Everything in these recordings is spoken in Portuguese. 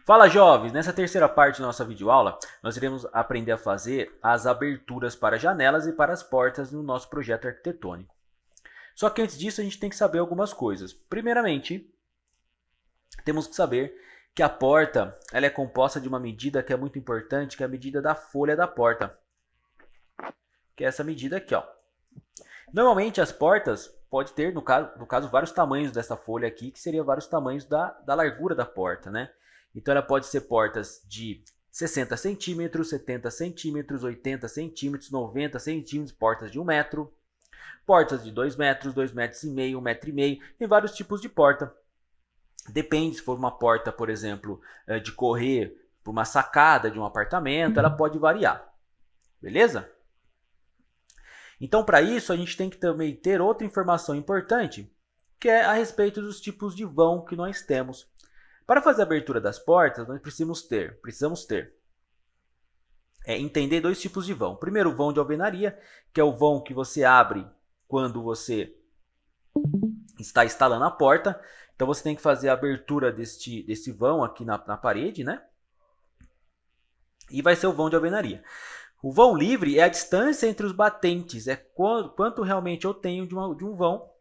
Fala, jovens! Nessa terceira parte da nossa videoaula, nós iremos aprender a fazer as aberturas para janelas e para as portas no nosso projeto arquitetônico. Só que antes disso, a gente tem que saber algumas coisas. Primeiramente, temos que saber que a porta ela é composta de uma medida que é muito importante, que é a medida da folha da porta. Que é essa medida aqui, ó. Normalmente as portas pode ter, no caso, vários tamanhos dessa folha aqui, que seria vários tamanhos da largura da porta, né? Então ela pode ser portas de 60 centímetros, 70 centímetros, 80 centímetros, 90 centímetros, portas de 1 metro, portas de 2 metros, 2 metros e meio, 1 metro e meio, tem vários tipos de porta. Depende, se for uma porta, por exemplo, de correr por uma sacada de um apartamento, ela pode variar, beleza? Então, para isso, a gente tem que também ter outra informação importante, que é a respeito dos tipos de vão que nós temos. Para fazer a abertura das portas, nós precisamos ter entender dois tipos de vão. Primeiro, o vão de alvenaria, que é o vão que você abre quando você está instalando a porta. Então, você tem que fazer a abertura desse vão aqui na parede, né? E vai ser o vão de alvenaria. O vão livre é a distância entre os batentes, é quanto realmente eu tenho de um vão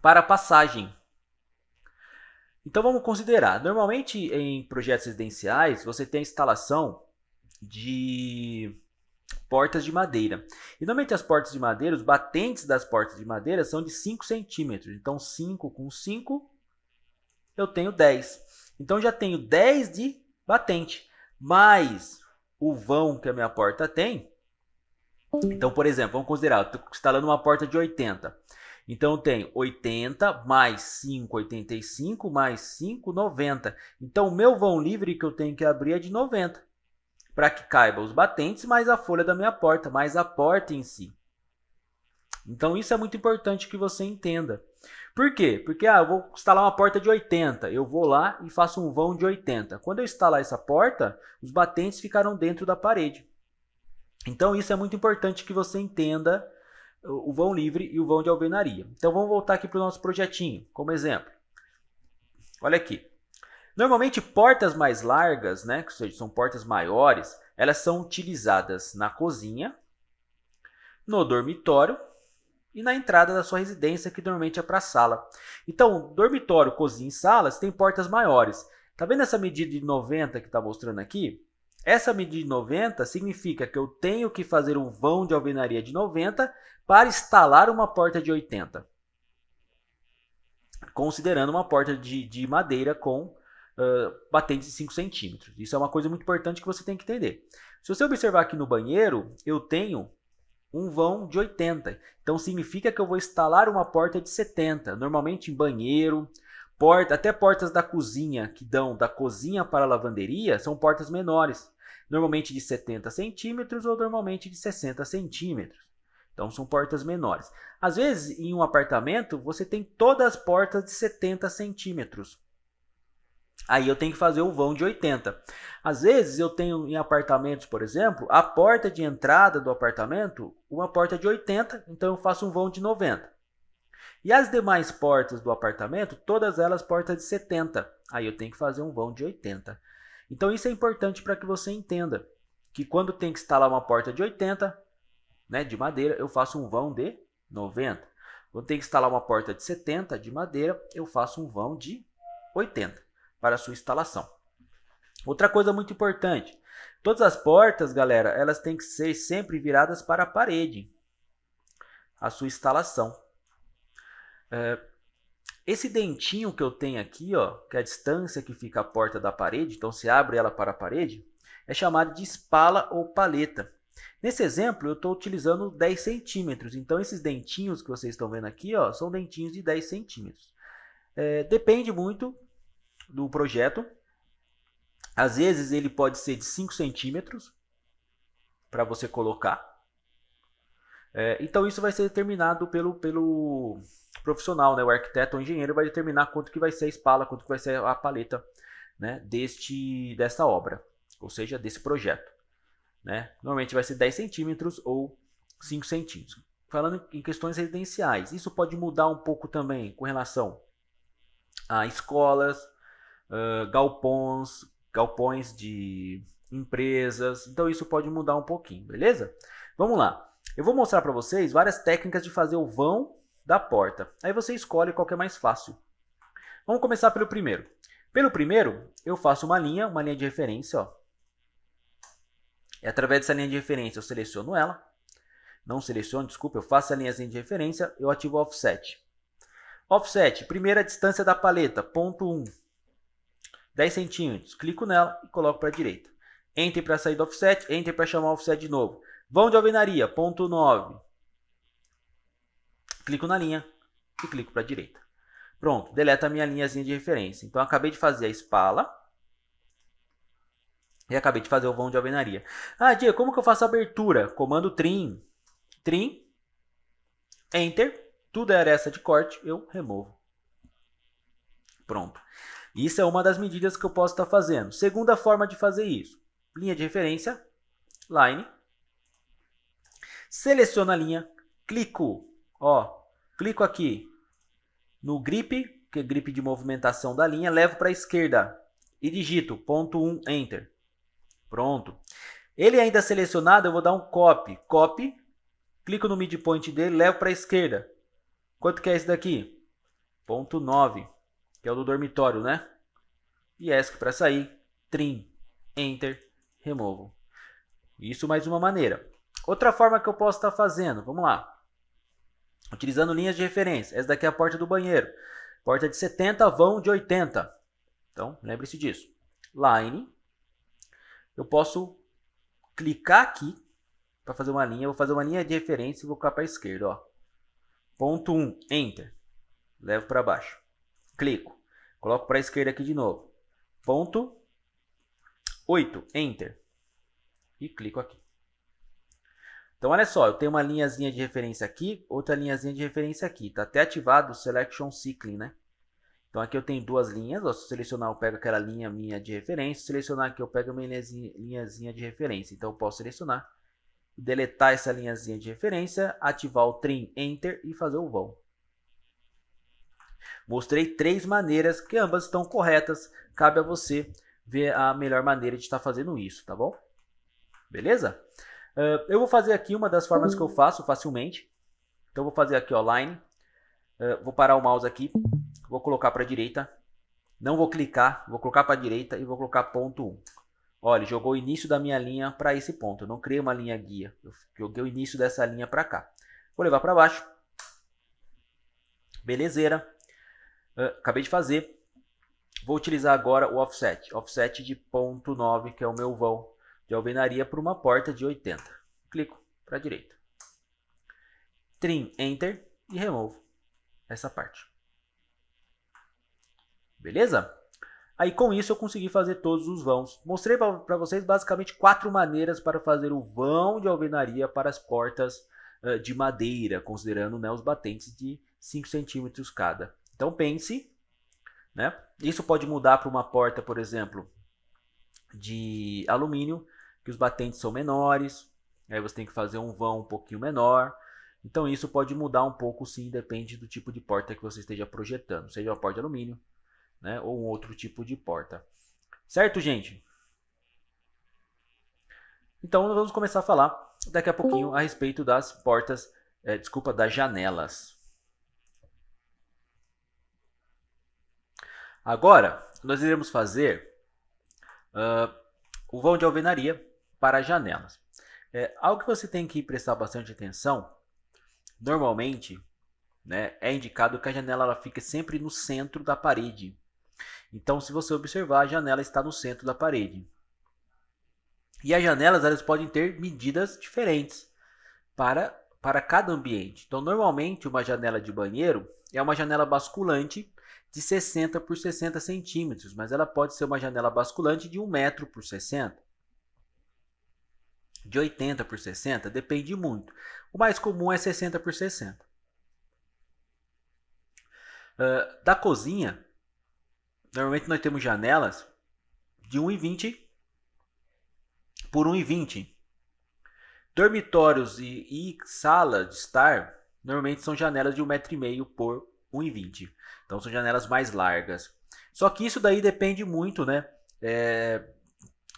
para passagem. Então vamos considerar, normalmente em projetos residenciais você tem a instalação de portas de madeira. E normalmente as portas de madeira, os batentes das portas de madeira são de 5 centímetros. Então 5 com 5 eu tenho 10. Então já tenho 10 de batente, mais o vão que a minha porta tem. Então, por exemplo, vamos considerar, eu estou instalando uma porta de 80. Então, eu tenho 80 mais 5, 85, mais 5, 90. Então, o meu vão livre que eu tenho que abrir é de 90. Para que caiba os batentes, mais a folha da minha porta, mais a porta em si. Então, isso é muito importante que você entenda. Por quê? Porque eu vou instalar uma porta de 80, eu vou lá e faço um vão de 80. Quando eu instalar essa porta, os batentes ficarão dentro da parede. Então isso é muito importante que você entenda o vão livre e o vão de alvenaria. Então vamos voltar aqui para o nosso projetinho, como exemplo. Olha aqui. Normalmente portas mais largas, né, que seja, são portas maiores, elas são utilizadas na cozinha, no dormitório, e na entrada da sua residência, que normalmente é para a sala. Então, dormitório, cozinha e salas tem portas maiores. Tá vendo essa medida de 90 que está mostrando aqui? Essa medida de 90 significa que eu tenho que fazer um vão de alvenaria de 90 para instalar uma porta de 80. Considerando uma porta de madeira com batentes de 5 centímetros. Isso é uma coisa muito importante que você tem que entender. Se você observar aqui no banheiro, eu tenho um vão de 80. Então significa que eu vou instalar uma porta de 70. Normalmente em banheiro, até portas da cozinha, que dão da cozinha para a lavanderia, são portas menores. Normalmente de 70 centímetros ou normalmente de 60 centímetros. Então são portas menores. Às vezes em um apartamento você tem todas as portas de 70 centímetros. Aí eu tenho que fazer o vão de 80. Às vezes eu tenho em apartamentos, por exemplo, a porta de entrada do apartamento, uma porta de 80, então eu faço um vão de 90. E as demais portas do apartamento, todas elas portas de 70. Aí eu tenho que fazer um vão de 80. Então isso é importante para que você entenda que quando tem que instalar uma porta de 80, né, de madeira, eu faço um vão de 90. Quando tem que instalar uma porta de 70 de madeira, eu faço um vão de 80. Para a sua instalação. Outra coisa muito importante, todas as portas, galera, elas têm que ser sempre viradas para a parede, a sua instalação. Esse dentinho que eu tenho aqui, ó, que é a distância que fica a porta da parede, então se abre ela para a parede, é chamado de espala ou paleta. Nesse exemplo, eu estou utilizando 10 centímetros, então esses dentinhos que vocês estão vendo aqui, ó, são dentinhos de 10 centímetros. Depende muito do projeto. Às vezes ele pode ser de 5 centímetros para você colocar. Então isso vai ser determinado pelo profissional, né? O arquiteto ou engenheiro vai determinar quanto que vai ser a espala, quanto que vai ser a paleta, né? desta obra, ou seja, desse projeto. Né? Normalmente vai ser 10 centímetros ou 5 centímetros. Falando em questões residenciais, isso pode mudar um pouco também com relação a escolas, galpões de empresas. Então isso pode mudar um pouquinho, beleza? Vamos lá. Eu vou mostrar para vocês várias técnicas de fazer o vão da porta. Aí você escolhe qual que é mais fácil. Vamos começar pelo primeiro. Pelo primeiro, eu faço uma linha de referência, ó. E através dessa linha de referência eu seleciono ela. Não seleciono, desculpa, eu faço a linhazinha de referência, eu ativo o offset. Offset, primeira distância da paleta, ponto 1. 10 centímetros. Clico nela e coloco para a direita. Enter para sair do offset, Enter para chamar o offset de novo. Vão de alvenaria, ponto 9. Clico na linha e clico para a direita. Pronto, deleta a minha linhazinha de referência. Então, eu acabei de fazer a espala e acabei de fazer o vão de alvenaria. Ah, Diego, como que eu faço a abertura? Comando trim. Trim, Enter, tudo é aresta de corte, eu removo. Pronto. Isso é uma das medidas que eu posso estar fazendo. Segunda forma de fazer isso. Linha de referência, line. Seleciono a linha, clico aqui no grip, que é grip de movimentação da linha, levo para a esquerda e digito ponto 1, Enter. Pronto. Ele ainda selecionado, eu vou dar um copy. Copy, clico no midpoint dele, levo para a esquerda. Quanto que é esse daqui? Ponto 9, que é o do dormitório, né? E ESC para sair, trim, Enter, removo. Isso mais uma maneira. Outra forma que eu posso estar fazendo, vamos lá. Utilizando linhas de referência. Essa daqui é a porta do banheiro. Porta de 70, vão de 80. Então, lembre-se disso. Line. Eu posso clicar aqui para fazer uma linha. Eu vou fazer uma linha de referência e vou colocar para a esquerda. Ó. Ponto 1, Enter. Levo para baixo. Clico. Coloco para a esquerda aqui de novo. Ponto 8, Enter. E clico aqui. Então, olha só, eu tenho uma linhazinha de referência aqui, outra linhazinha de referência aqui. Está até ativado o Selection Cycling, né? Então, aqui eu tenho duas linhas. Ó, se eu selecionar, eu pego aquela linha minha de referência. Se selecionar aqui, eu pego a minha linhazinha de referência. Então, eu posso selecionar, deletar essa linhazinha de referência, ativar o Trim, Enter e fazer o vão. Mostrei 3 maneiras que ambas estão corretas. Cabe a você ver a melhor maneira de estar fazendo isso, tá bom? Beleza? Eu vou fazer aqui uma das formas que eu faço facilmente. Então, eu vou fazer aqui, ó, line. Vou parar o mouse aqui. Vou colocar para a direita. Não vou clicar. Vou colocar para a direita e vou colocar ponto 1. Olha, ele jogou o início da minha linha para esse ponto. Eu não criei uma linha guia. Eu joguei o início dessa linha para cá. Vou levar para baixo. Belezeira. Acabei de fazer. Vou utilizar agora o offset. Offset de ponto 9, que é o meu vão de alvenaria para uma porta de 80. Clico para a direita. Trim, Enter e removo essa parte. Beleza? Aí com isso eu consegui fazer todos os vãos. Mostrei para vocês basicamente 4 maneiras para fazer o vão de alvenaria para as portas de madeira, considerando, né, os batentes de 5 centímetros cada. Então pense, né? Isso pode mudar para uma porta, por exemplo, de alumínio, que os batentes são menores, aí você tem que fazer um vão um pouquinho menor. Então isso pode mudar um pouco, sim, depende do tipo de porta que você esteja projetando, seja uma porta de alumínio, né, ou um outro tipo de porta. Certo, gente? Então nós vamos começar a falar daqui a pouquinho a respeito das portas, das janelas. Agora nós iremos fazer o vão de alvenaria para janelas. Algo que você tem que prestar bastante atenção, normalmente, né, é indicado que a janela ela fique sempre no centro da parede. Então, se você observar, a janela está no centro da parede. E as janelas elas podem ter medidas diferentes para cada ambiente. Então, normalmente, uma janela de banheiro é uma janela basculante de 60 por 60 centímetros, mas ela pode ser uma janela basculante de 1 metro por 60. De 80 por 60, depende muito. O mais comum é 60 por 60. Da cozinha, normalmente nós temos janelas de 1,20 por 1,20. Dormitórios e sala de estar, normalmente são janelas de 1,5 m por 1,20. Então são janelas mais largas. Só que isso daí depende muito, né,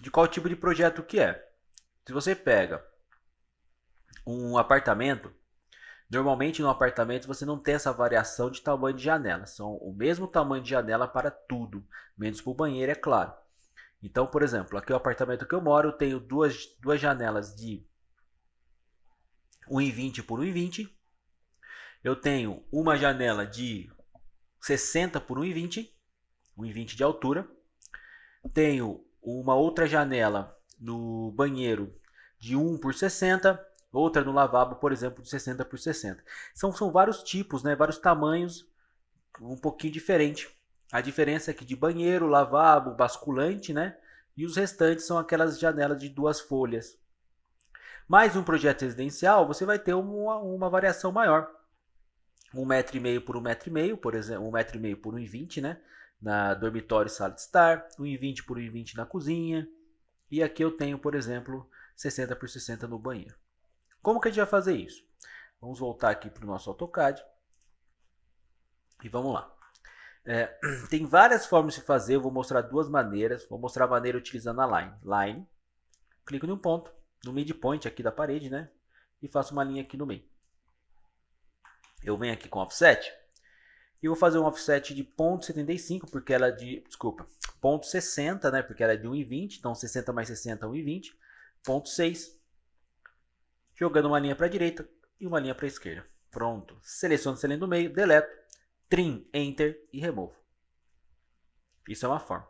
de qual tipo de projeto que é. Se você pega um apartamento, normalmente no apartamento você não tem essa variação de tamanho de janela. São o mesmo tamanho de janela para tudo, menos para o banheiro, é claro. Então, por exemplo, aqui é o apartamento que eu moro, eu tenho duas janelas de 1,20 por 1,20. Eu tenho uma janela de 60 por 1,20, 1,20 de altura. Tenho uma outra janela no banheiro de 1 por 60, outra no lavabo, por exemplo, de 60 por 60. São vários tipos, né? Vários tamanhos, um pouquinho diferente. A diferença é que de banheiro, lavabo, basculante, né? E os restantes são aquelas janelas de 2 folhas. Mais um projeto residencial, você vai ter uma variação maior. 1,5 m por 1,5 m, por exemplo, 1,5 m por 1,20, né? Na dormitório, sala de estar, 1,20 por 1,20 na cozinha. E aqui eu tenho, por exemplo, 60 por 60 no banheiro. Como que a gente vai fazer isso? Vamos voltar aqui para o nosso AutoCAD. E vamos lá. Tem várias formas de fazer, eu vou mostrar duas maneiras. Vou mostrar a maneira utilizando a line. Line, clico em um ponto, no midpoint aqui da parede, né? E faço uma linha aqui no meio. Eu venho aqui com offset e vou fazer um offset de 0,75, porque ela é de, desculpa, 0,60, né? Porque ela é de 1,20, então 60 mais 60 é 1,20, 0,6. Jogando uma linha para a direita e uma linha para a esquerda. Pronto. Seleciono essa linha do meio, deleto, trim, enter e removo. Isso é uma forma.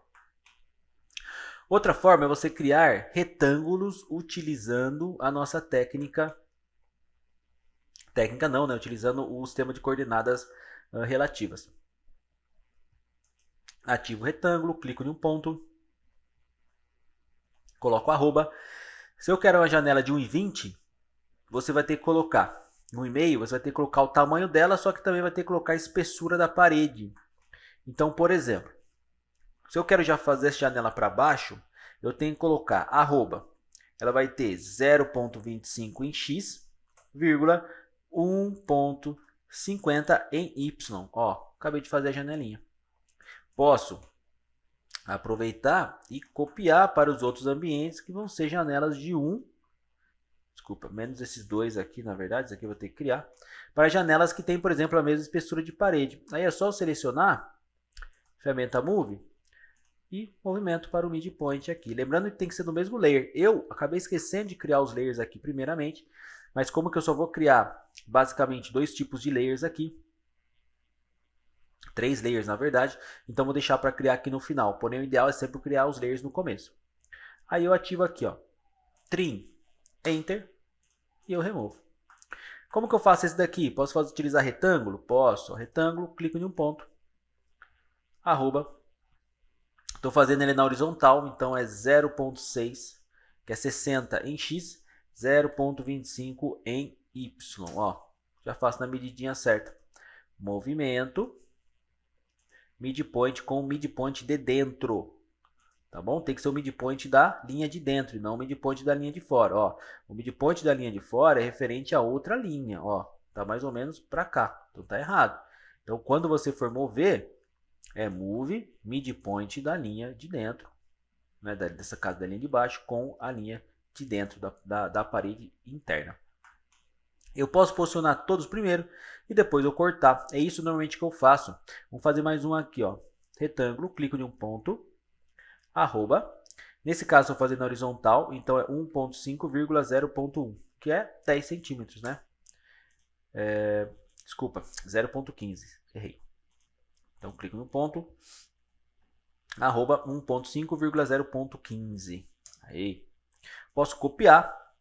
Outra forma é você criar retângulos utilizando a nossa técnica. Técnica não, né? Utilizando o sistema de coordenadas relativas. Ativo o retângulo, clico em um ponto, coloco arroba. Se eu quero uma janela de 1,20, você vai ter que colocar no e-mail, você vai ter que colocar o tamanho dela, só que também vai ter que colocar a espessura da parede. Então, por exemplo, se eu quero já fazer essa janela para baixo, eu tenho que colocar arroba. Ela vai ter 0,25 em x, vírgula 1,50 em y. Ó, acabei de fazer a janelinha. Posso aproveitar e copiar para os outros ambientes, que vão ser janelas de 1, desculpa, menos esses dois aqui, na verdade, isso aqui eu vou ter que criar, para janelas que tem, por exemplo, a mesma espessura de parede. Aí é só eu selecionar, ferramenta Move, e movimento para o midpoint aqui. Lembrando que tem que ser no mesmo layer. Eu acabei esquecendo de criar os layers aqui primeiramente, mas como que eu só vou criar basicamente dois tipos de layers aqui, 3 layers na verdade, então vou deixar para criar aqui no final, porém o ideal é sempre criar os layers no começo. Aí eu ativo aqui, ó, trim, enter, e eu removo. Como que eu faço esse daqui? Posso utilizar retângulo? Posso, retângulo, clico em um ponto, arroba, estou fazendo ele na horizontal, então é 0,6, que é 60 em x, 0,25 em y, ó, já faço na medidinha certa. Movimento, midpoint com midpoint de dentro, tá bom? Tem que ser o midpoint da linha de dentro e não o midpoint da linha de fora, ó. O midpoint da linha de fora é referente a outra linha, ó. Tá mais ou menos para cá, então tá errado. Então quando você for mover, é move midpoint da linha de dentro, né, dessa casa da linha de baixo com a linha de dentro da parede interna. Eu posso posicionar todos primeiro e depois eu cortar. É isso normalmente que eu faço. Vamos fazer mais um aqui, ó. Retângulo, clico em um ponto, arroba. Nesse caso estou fazendo horizontal, então é 1,5,0,1, que é 10 centímetros, né? Desculpa, 0,15, errei. Então clico no ponto, arroba 1,5,0,15. Aí. Posso copiar,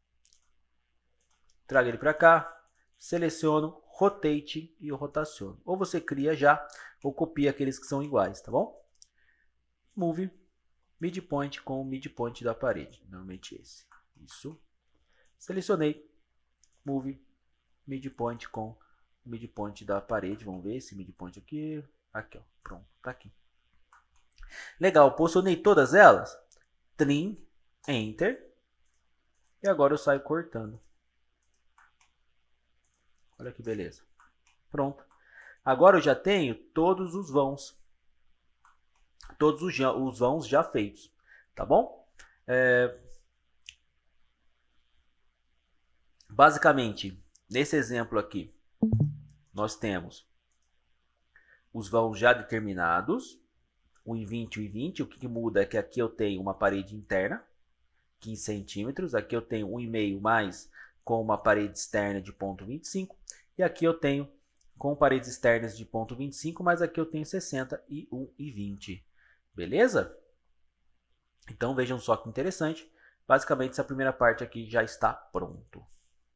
trago ele para cá, seleciono, rotate e eu rotaciono. Ou você cria já, ou copia aqueles que são iguais, tá bom? Move, midpoint com o midpoint da parede, normalmente esse. Isso. Selecionei, move, midpoint com o midpoint da parede. Vamos ver esse midpoint aqui. Aqui, ó, pronto, tá aqui. Legal, posicionei todas elas. Trim, enter. E agora eu saio cortando. Olha que beleza. Pronto. Agora eu já tenho todos os vãos. todos os vãos já feitos, tá bom? Basicamente, nesse exemplo aqui, nós temos os vãos já determinados, 1,20 e 1,20. O que muda é que aqui eu tenho uma parede interna, 15 centímetros. Aqui eu tenho 1,5 mais com uma parede externa de 0,25. E aqui eu tenho com paredes externas de 0,25, mas aqui eu tenho 60 e 1,20. Beleza? Então vejam só que interessante. Basicamente essa primeira parte aqui já está pronto.